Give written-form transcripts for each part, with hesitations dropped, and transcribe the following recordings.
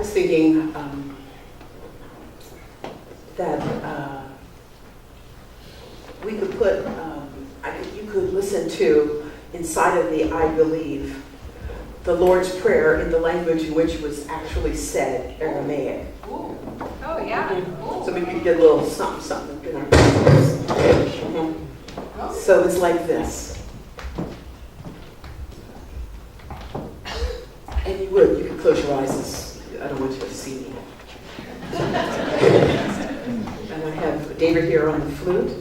was thinking that we could put, you could listen to inside of the I believe, the Lord's Prayer in the language in which it was actually said, Aramaic. Ooh. Oh, yeah. Ooh. So maybe you can get a little something. So it's like this. And you could close your eyes. I don't want you to see me. And I have David here on the flute.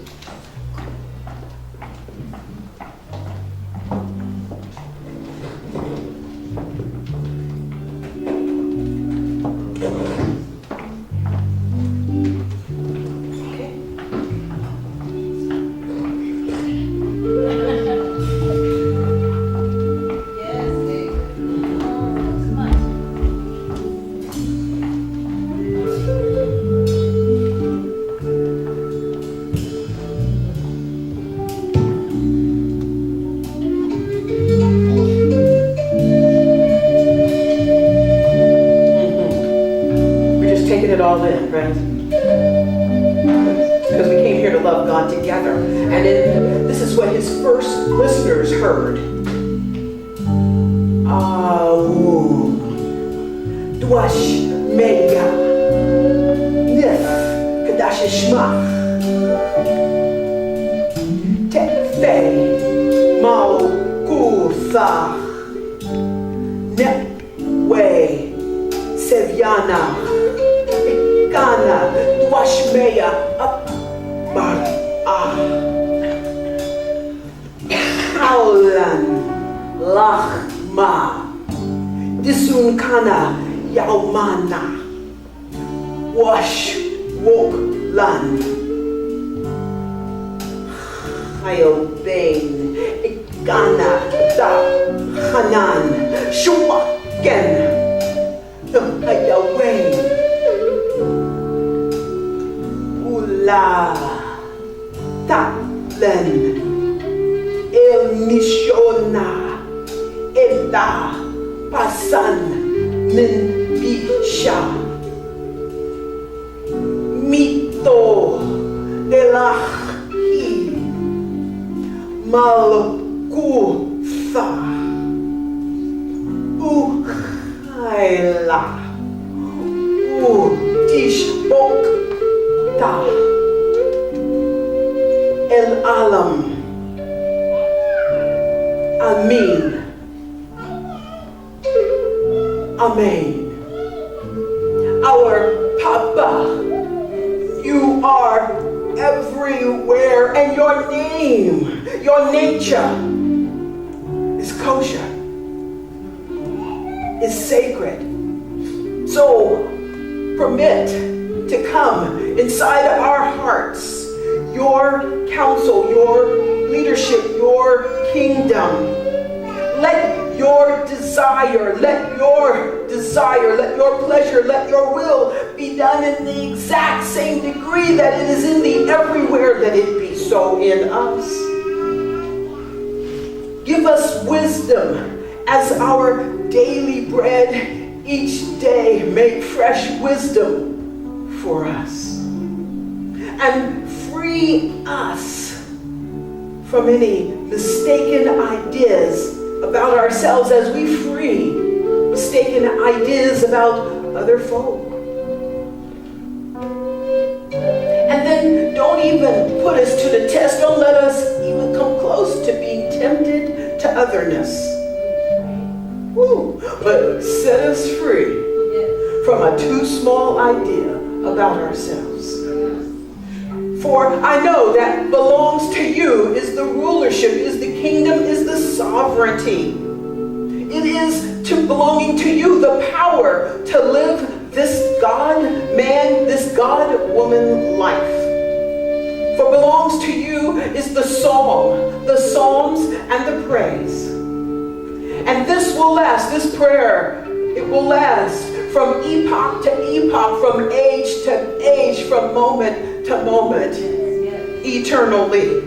All in, right? Because we came here to love God together. And this is what his first listeners heard. Dwash Mega Nif Kadash Shmach Tefe Mal Kuthach Netwe Sevyana Kana Dwashmeya Akbar Haulan Lachma Disunkana Yaumana Wash Woklan Hayobain Ikana Da Hanan Shumaken Hayawain La Talen El Mishona Eda Pasan Min Bisha Mito Delahi Malkutha Uhaila Udishbok Ta El Alam. Amen. Amen. Our Papa, you are everywhere, and your name, your nature is kosher, is sacred. So permit to come inside of our hearts your counsel, your leadership, your kingdom. Let your desire, let your pleasure, let your will be done in the exact same degree that it is in thee everywhere, that it be so in us. Give us wisdom as our daily bread each day. Make fresh wisdom for us. And free us from any mistaken ideas about ourselves as we free mistaken ideas about other folk. And then don't even put us to the test. Don't let us even come close to being tempted to otherness. Woo. But set us free from a too small idea about ourselves. For I know that belongs to you is the rulership, is the kingdom, is the sovereignty. It is to belonging to you the power to live this God-man, this God-woman life. For belongs to you is the song, the psalms, and the praise. And this will last, this prayer, it will last from epoch to epoch, from age to age, from moment to moment, eternally.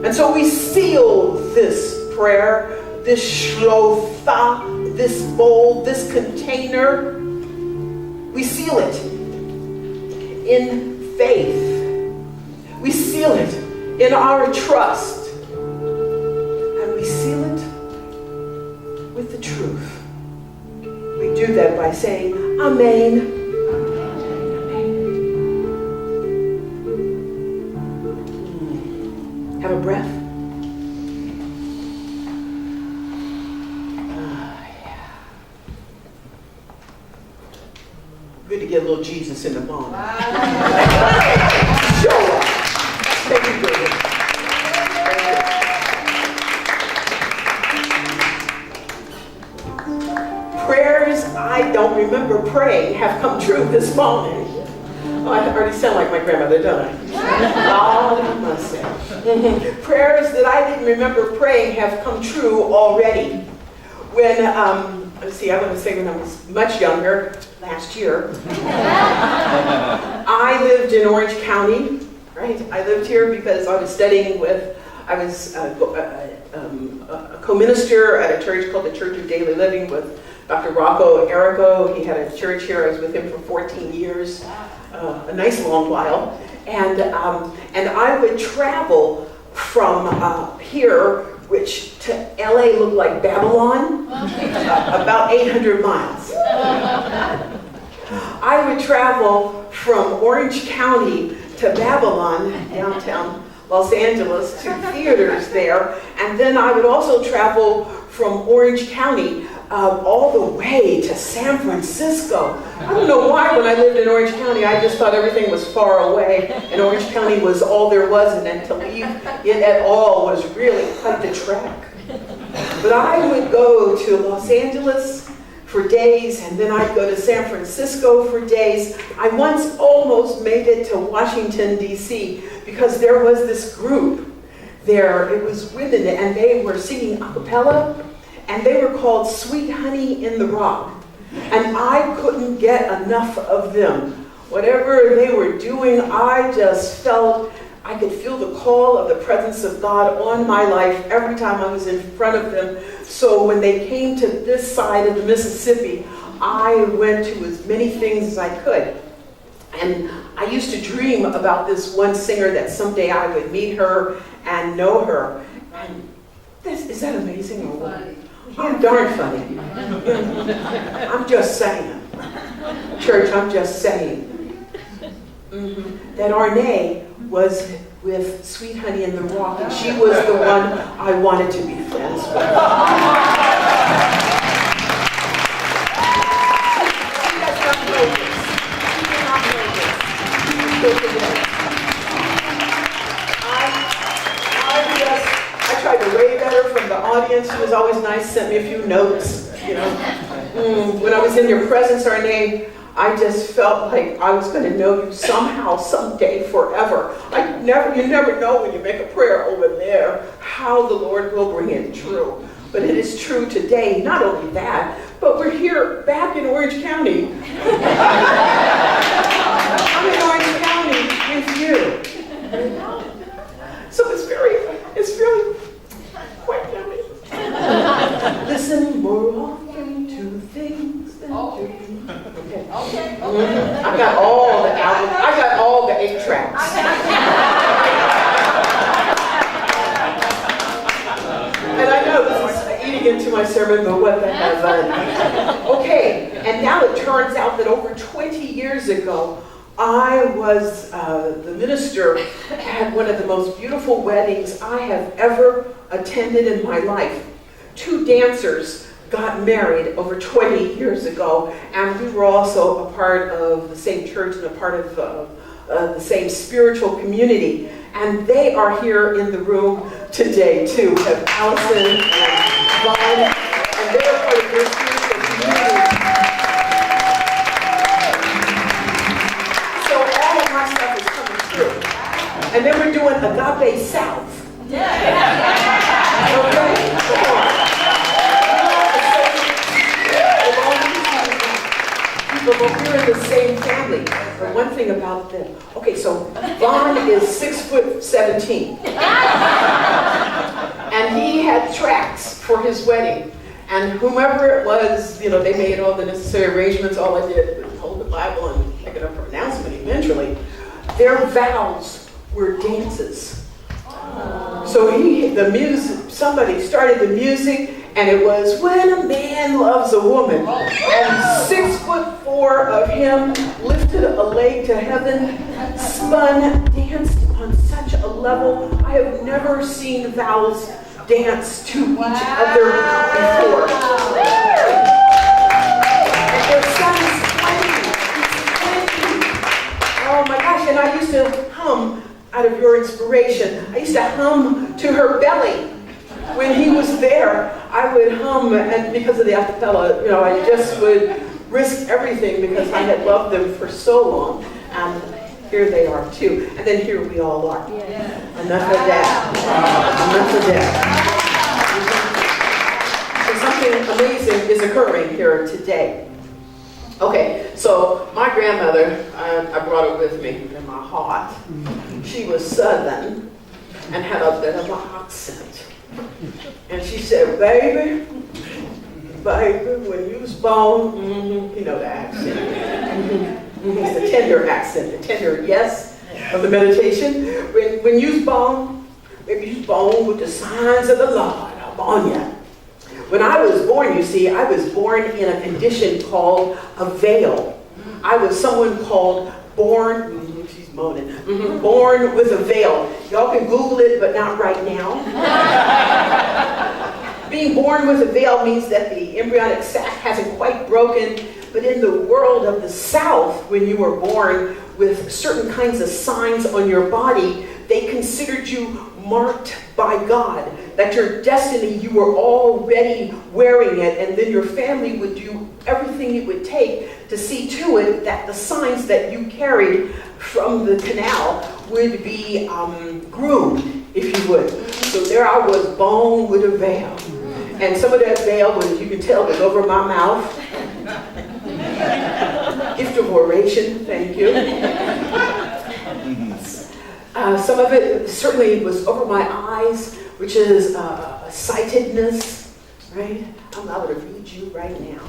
And so we seal this prayer, this shlotha, this bowl, this container We seal it in faith. We seal it in our trust. And we seal it with the truth. We do that by saying, Amen. Have a breath. Good to get a little Jesus in the moment. Show up. Thank you, brother. Prayers I don't remember praying have come true this morning. Oh, I already sound like my grandmother, don't I? Oh, I must say. Prayers that I didn't remember praying have come true already. When, let's see, I want to say when I was much younger, last year, I lived in Orange County, right? I lived here because I was studying with, I was a co-minister at a church called the Church of Daily Living with Dr. Rocco Errico. He had a church here. I was with him for 14 years, a nice long while. And I would travel from here, which to LA looked like Babylon, about 800 miles. I would travel from Orange County to Babylon, downtown Los Angeles, to theaters there. And then I would also travel from Orange County all the way to San Francisco. I don't know why when I lived in Orange County, I just thought everything was far away, and Orange County was all there was, and then to leave it at all was really quite the trek. But I would go to Los Angeles for days, and then I'd go to San Francisco for days. I once almost made it to Washington, D.C., because there was this group there. It was women, and they were singing a cappella, and they were called Sweet Honey in the Rock. And I couldn't get enough of them. Whatever they were doing, I just felt, I could feel the call of the presence of God on my life every time I was in front of them. So when they came to this side of the Mississippi, I went to as many things as I could. And I used to dream about this one singer that someday I would meet her and know her. And is that amazing or what? I'm darn funny. I'm just saying. Church, I'm just saying. That Arnay was with Sweet Honey in the Rock, and she was the one I wanted to be friends with. I tried to wave at her from the audience. She was always nice, sent me a few notes, you know. When I was in your presence, Arnay, I just felt like I was going to know you somehow, someday, forever. You never know when you make a prayer over there how the Lord will bring it true. But it is true today. Not only that, but we're here back in Orange County. I'm in Orange County with you. So it's really quite yummy. Listen more often to things than to. Okay. I got all the albums. I got all the 8 tracks. And I know this is eating into my sermon, but what the heck? Okay, and now it turns out that over 20 years ago, I was the minister at one of the most beautiful weddings I have ever attended in my life. 2 dancers got married over 20 years ago, and we were also a part of the same church and a part of the same spiritual community. And they are here in the room today too. We have Allison and Vaughn, and they are part of your spiritual community. So all of my stuff is coming through. And then we're doing Agape South. Okay? Come on. But we're in the same family. But one thing about them, okay, so Vaughn is 6'17", and he had tracks for his wedding. And whomever it was, they made all the necessary arrangements. All I did was hold up Bible and make it a pronouncement eventually. Their vows were dances. So somebody started the music, and it was When a Man Loves a Woman. And 6'4" of him lifted a leg to heaven, spun, danced on such a level. I have never seen vows dance to each other before. And their son is 20. Oh my gosh, and I used to hum out of your inspiration. I used to hum to her belly. When he was there, I would hum, and because of the acapella, I just would risk everything because I had loved them for so long. And here they are too. And then here we all are. Yeah. Enough of that. Enough of that. So something amazing is occurring here today. Okay, so my grandmother, I brought her with me in my heart. She was Southern and had a bit of an accent. And she said, baby, when you was born, you know the accent. It's the tender accent, the tender yes of the meditation. When you was born, baby, you was born with the signs of the Lord upon you. When I was born, you see, I was born in a condition called a veil. I was someone called born, she's moaning, born with a veil. Y'all can Google it, but not right now. Being born with a veil means that the embryonic sac hasn't quite broken, but in the world of the South, when you were born with certain kinds of signs on your body, they considered you marked by God, that your destiny, you were already wearing it, and then your family would do everything it would take to see to it that the signs that you carried from the canal would be groomed, if you would. So there I was, born with a veil. And some of that veil was, you can tell, was over my mouth. Gift of oration, thank you. Some of it certainly was over my eyes, which is sightedness, right? I'm about to read you right now.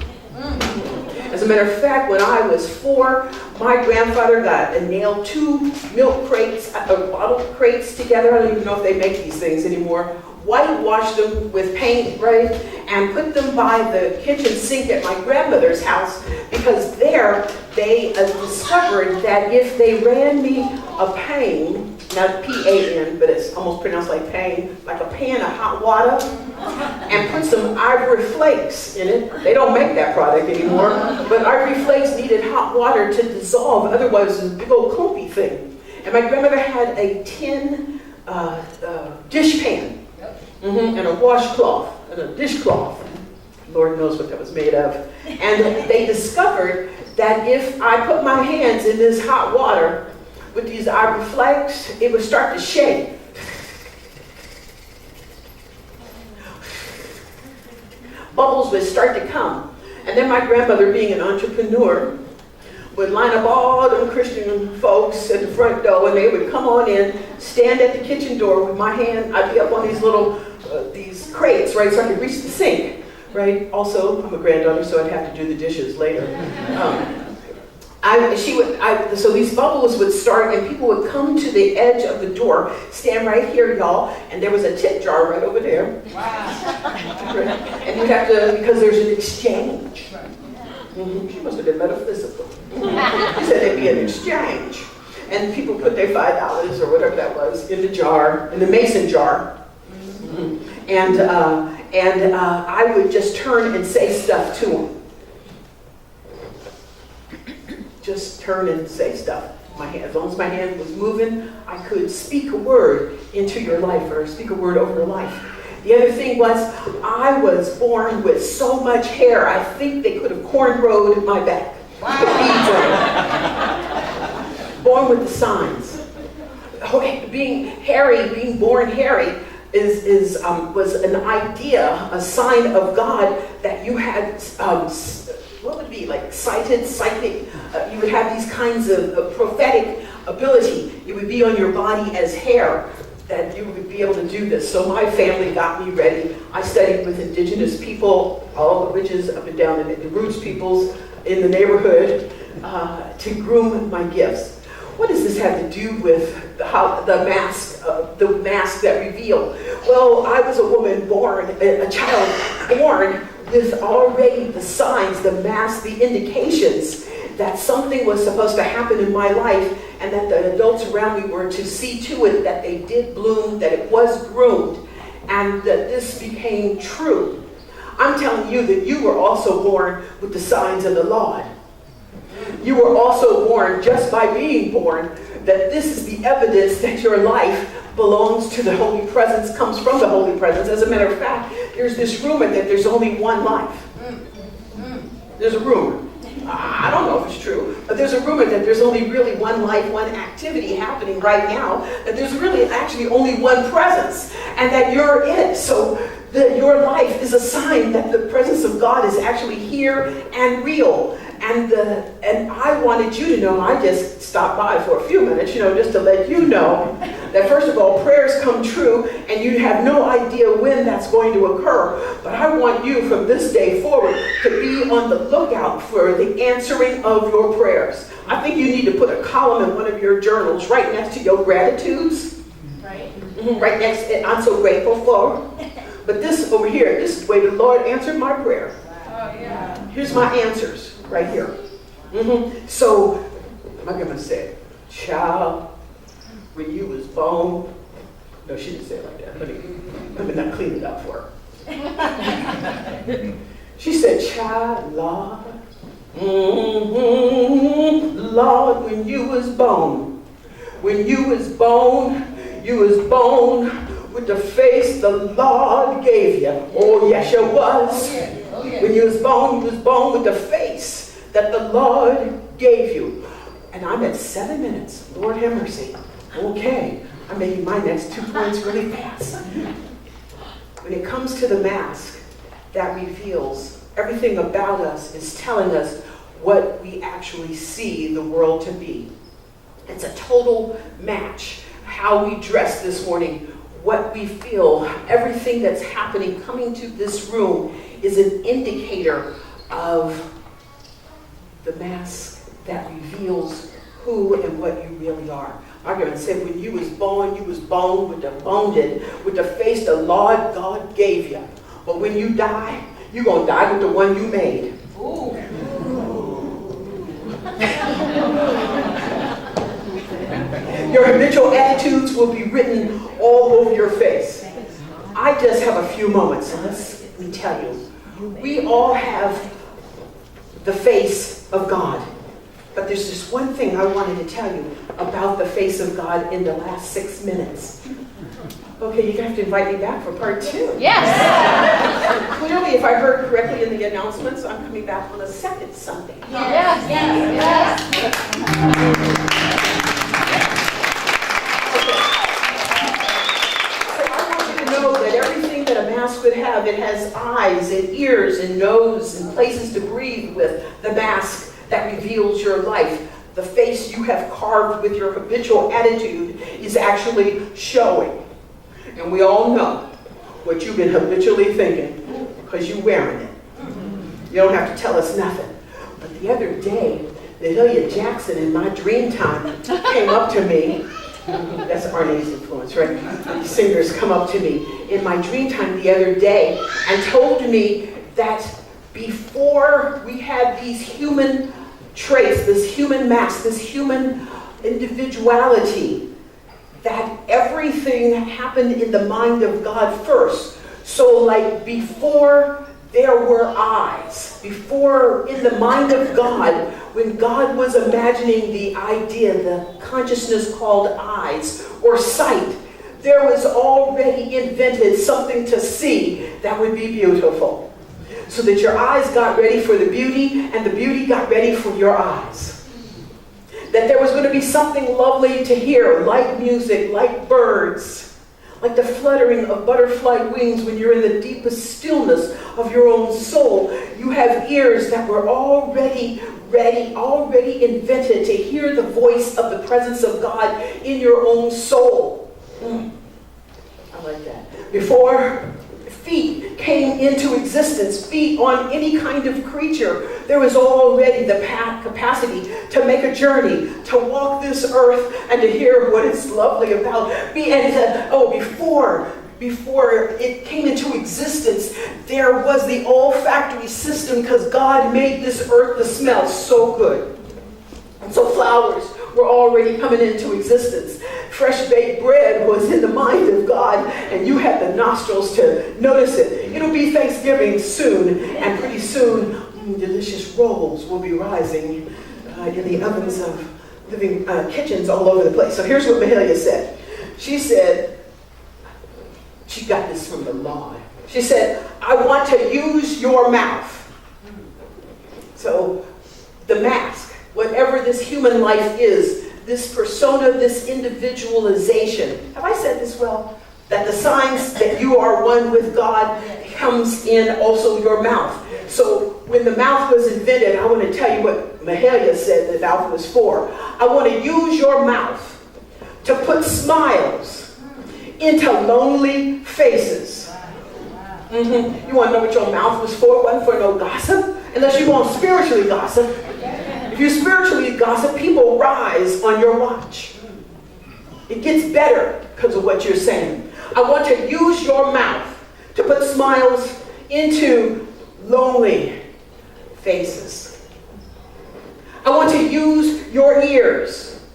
As a matter of fact, when I was 4, my grandfather got and nailed 2 milk crates, bottle crates together. I don't even know if they make these things anymore. Whitewashed them with paint, right? And put them by the kitchen sink at my grandmother's house, because there they discovered that if they ran me a pan, not P-A-N, but it's almost pronounced like pain, like a pan of hot water, and put some ivory flakes in it. They don't make that product anymore, but ivory flakes needed hot water to dissolve, otherwise it was a big old clumpy thing. And my grandmother had a tin dish pan, and a washcloth, and a dishcloth. Lord knows what that was made of. And they discovered that if I put my hands in this hot water with these ivory flakes, it would start to shake. Bubbles would start to come. And then my grandmother, being an entrepreneur, would line up all them Christian folks at the front door, and they would come on in, stand at the kitchen door with my hand. I'd be up on these little, these crates, right, so I could reach the sink, right? Also, I'm a granddaughter, so I'd have to do the dishes later. So these bubbles would start, and people would come to the edge of the door, stand right here, y'all, and there was a tip jar right over there. Wow. And you have to, because there's an exchange. She must have been metaphysical. She said there'd be an exchange. And people put their $5 or whatever that was in the jar, in the mason jar. And I would just turn and say stuff to them. Just turn and say stuff. As long as my hand was moving, I could speak a word into your life, or speak a word over your life. The other thing was, I was born with so much hair, I think they could have cornrowed my back. Wow. Born with the signs. Being hairy, being born hairy, was an idea, a sign of God that you had, what would it be, like psychic, you would have these kinds of prophetic ability. It would be on your body as hair, that you would be able to do this. So my family got me ready. I studied with indigenous people, all the witches up and down, and the roots peoples in the neighborhood. to groom my gifts. What does this have to do with how the mask that reveal? Well, I was a woman born, a child born with already the signs, the mask, the indications that something was supposed to happen in my life, and that the adults around me were to see to it that they did bloom, that it was groomed, and that this became true. I'm telling you that you were also born with the signs of the Lord. You were also born, just by being born, that this is the evidence that your life belongs to the Holy Presence, comes from the Holy Presence. As a matter of fact, there's this rumor that there's only one life. There's a rumor. I don't know if it's true, but there's a rumor that there's only really one life, one activity happening right now, that there's really actually only one presence, and that you're it. So that your life is a sign that the presence of God is actually here and real. And I wanted you to know, I just stopped by for a few minutes, just to let you know that first of all, prayers come true, and you have no idea when that's going to occur. But I want you from this day forward to be on the lookout for the answering of your prayers. I think you need to put a column in one of your journals right next to your gratitudes. Right. Right next to, I'm so grateful for. But this over here, this is the way the Lord answered my prayer. Oh, yeah. Here's my answers. Right here. So, my grandma said, child, when you was born, no, she didn't say it like that. Let me not clean it up for her. She said, child, Lord, Lord, when you was born, you was born with the face the Lord gave you. Oh, yes, you was. When you was born with the face that the Lord gave you. And I'm at 7 minutes. Lord have mercy. Okay, I'm making my next 2 points really fast. When it comes to the mask that reveals everything about us, is telling us what we actually see the world to be. It's a total match. How we dress this morning, what we feel, everything that's happening, coming to this room is an indicator of the mask that reveals who and what you really are. My grandma said, when you was born with the face the Lord God gave you. But when you die, you're going to die with the one you made. Ooh. Your habitual attitudes will be written all over your face. I just have a few moments, and let me tell you, we all have the face of God. But there's just one thing I wanted to tell you about the face of God in the last 6 minutes. Okay, you have to invite me back for part 2. Yes. Clearly, if I heard correctly in the announcements, I'm coming back on a second Sunday. Yes. That everything that a mask would have, it has eyes and ears and nose and places to breathe with. The mask that reveals your life, the face you have carved with your habitual attitude, is actually showing. And we all know what you've been habitually thinking because you're wearing it. You don't have to tell us nothing. But the other day, Mahalia Jackson in my dream time came up to me. That's Arne's influence, right? Singers come up to me in my dream time the other day and told me that before we had these human traits, this human mask, this human individuality, that everything happened in the mind of God first. So like before there were eyes, before in the mind of God, when God was imagining the idea, the consciousness called eyes or sight, there was already invented something to see that would be beautiful. So that your eyes got ready for the beauty, and the beauty got ready for your eyes. That there was going to be something lovely to hear, like music, like birds, like the fluttering of butterfly wings when you're in the deepest stillness of your own soul. You have ears that were already ready, already invented to hear the voice of the presence of God in your own soul. I like that. Before feet came into existence, feet on any kind of creature, there was already the capacity to make a journey, to walk this earth and to hear what it's lovely about. Before it came into existence, there was the olfactory system, because God made this earth to smell so good. And so flowers were already coming into existence. Fresh baked bread was in the mind of God, and you had the nostrils to notice it. It'll be Thanksgiving soon, and pretty soon delicious rolls will be rising in the ovens of living kitchens all over the place. So here's what Mahalia said. She said, she got this from the law. She said, I want to use your mouth. So the mask, whatever this human life is, this persona, this individualization. Have I said this well? That the signs that you are one with God comes in also your mouth. So when the mouth was invented, I want to tell you what Mahalia said the mouth was for. I want to use your mouth to put smiles into lonely faces. You want to know what your mouth was for? It wasn't for no gossip, unless you want spiritually gossip. If you spiritually gossip, people rise on your watch. It gets better because of what you're saying. I want to use your mouth to put smiles into lonely faces. I want to use your ears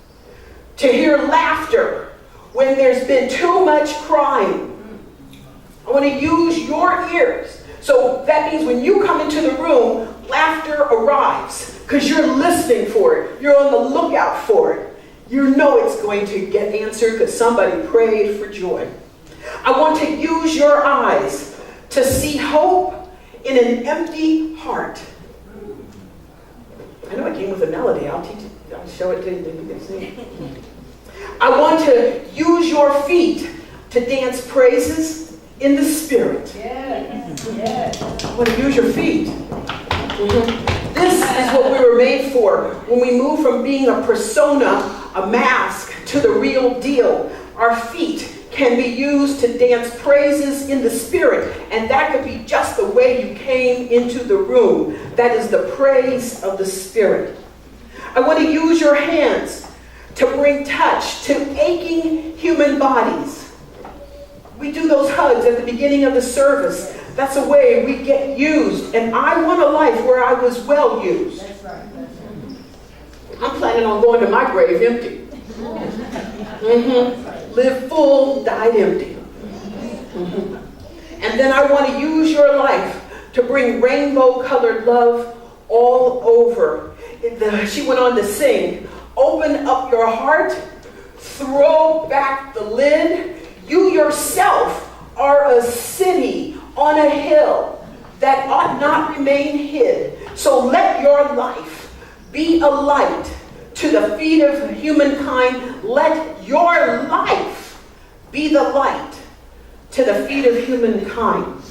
to hear laughter when there's been too much crying. I want to use your ears. So that means when you come into the room, laughter arrives because you're listening for it. You're on the lookout for it. You know it's going to get answered because somebody prayed for joy. I want to use your eyes to see hope in an empty heart. I know it came with a melody. I'll teach it. I'll show it to you, then you can sing. I want to use your feet to dance praises in the Spirit. Yes. Yes. I want to use your feet. This is what we were made for. When we move from being a persona, a mask, to the real deal, our feet can be used to dance praises in the Spirit. And that could be just the way you came into the room. That is the praise of the Spirit. I want to use your hands to bring touch to aching human bodies. We do those hugs at the beginning of the service. That's a way we get used. And I want a life where I was well used. That's right. I'm planning on going to my grave empty. Live full, died empty. And then I want to use your life to bring rainbow-colored love all over. She went on to sing, open up your heart, throw back the lid. You yourself are a city on a hill that ought not remain hid. So let your life be a light to the feet of humankind. Let your life be the light to the feet of humankind.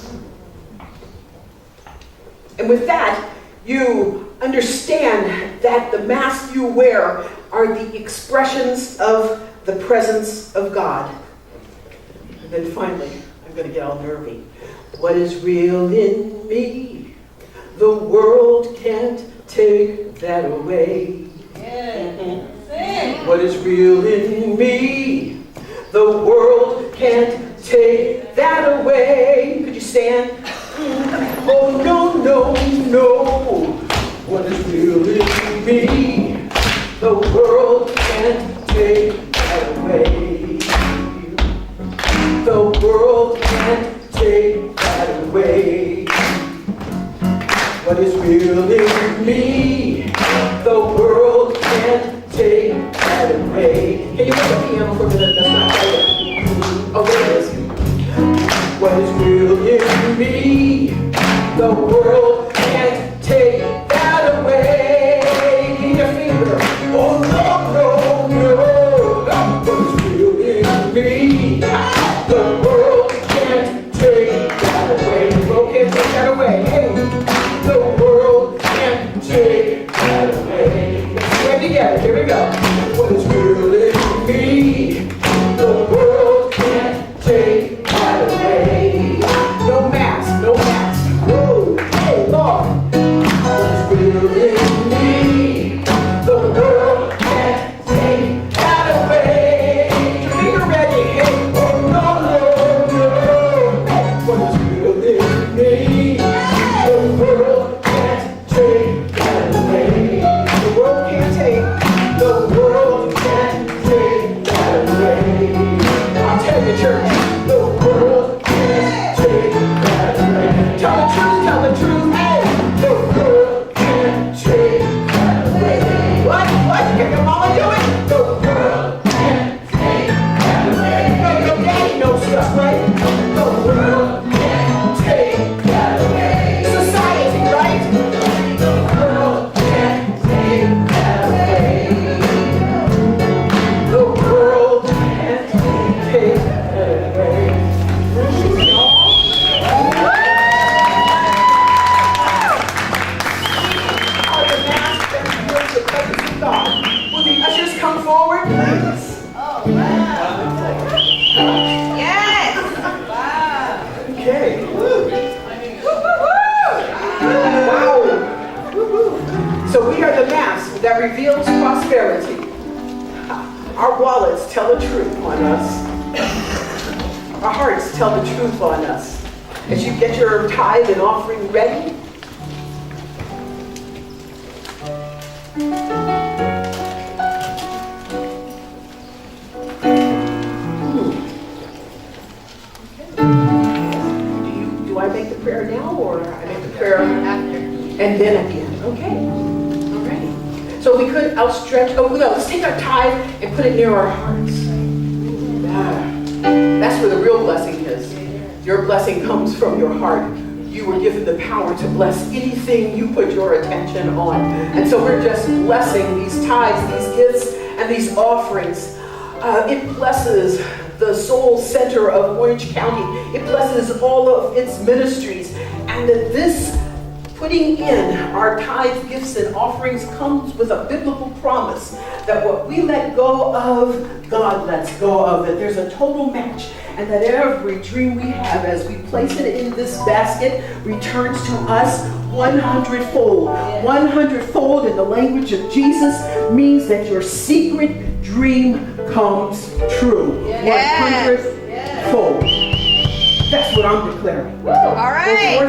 And with that, you understand that the masks you wear are the expressions of the presence of God. And then finally, I'm going to get all nervy. What is real in me? The world can't take that away. What is real in me? The world can't take that away. Could you stand? Oh, no, no, no. What is real in me? The world can't take that away. The world can't take that away. What is real in me? The world can't take that away. Can you play the piano for a minute? That's not right. Oh, there it is. What is real in me? The world can't take that away. Give me your finger. Oh, no. revealed in me. The world can't take that away. Finger ready, hey, oh no, no, no. What is revealed in me? The world can't take that away. The world can't take. The world can't take that away. I'll tell you, church. The world can't take that away. Tell the truth, tell the truth. Hey, the world can't take that away. What? Can your mama do it? The world can't take that away. Your daddy knows stuff, right? The world can't take that away. Society, right? The world can't take that away. The world can't take that away. Are the mask that reveals the presence of God? Will the ushers come forward, please? Oh, wow. Yes. Wow. Okay. Wow. Woo-hoo. So we are the mask that reveals prosperity. Our wallets tell the truth on us. Our hearts tell the truth on us. As you get your tithe and offering ready, do I make the prayer now or I make the prayer After. and then again? Okay. Alrighty. So we could outstretch, no, let's take our tithe and put it near our hearts. That's where the real blessing is. Your blessing comes from your heart. You were given the power to bless anything you put your attention on. And so we're just blessing these tithes, these gifts, and these offerings. It blesses the soul center of Orange County. It blesses all of its ministries. And that this putting in our tithe, gifts, and offerings comes with a biblical promise that what we let go of, God lets go of. That there's a total match. And that every dream we have as we place it in this basket returns to us 100-fold. 100-fold in the language of Jesus means that your secret dream comes true. 100-fold. That's what I'm declaring. All right.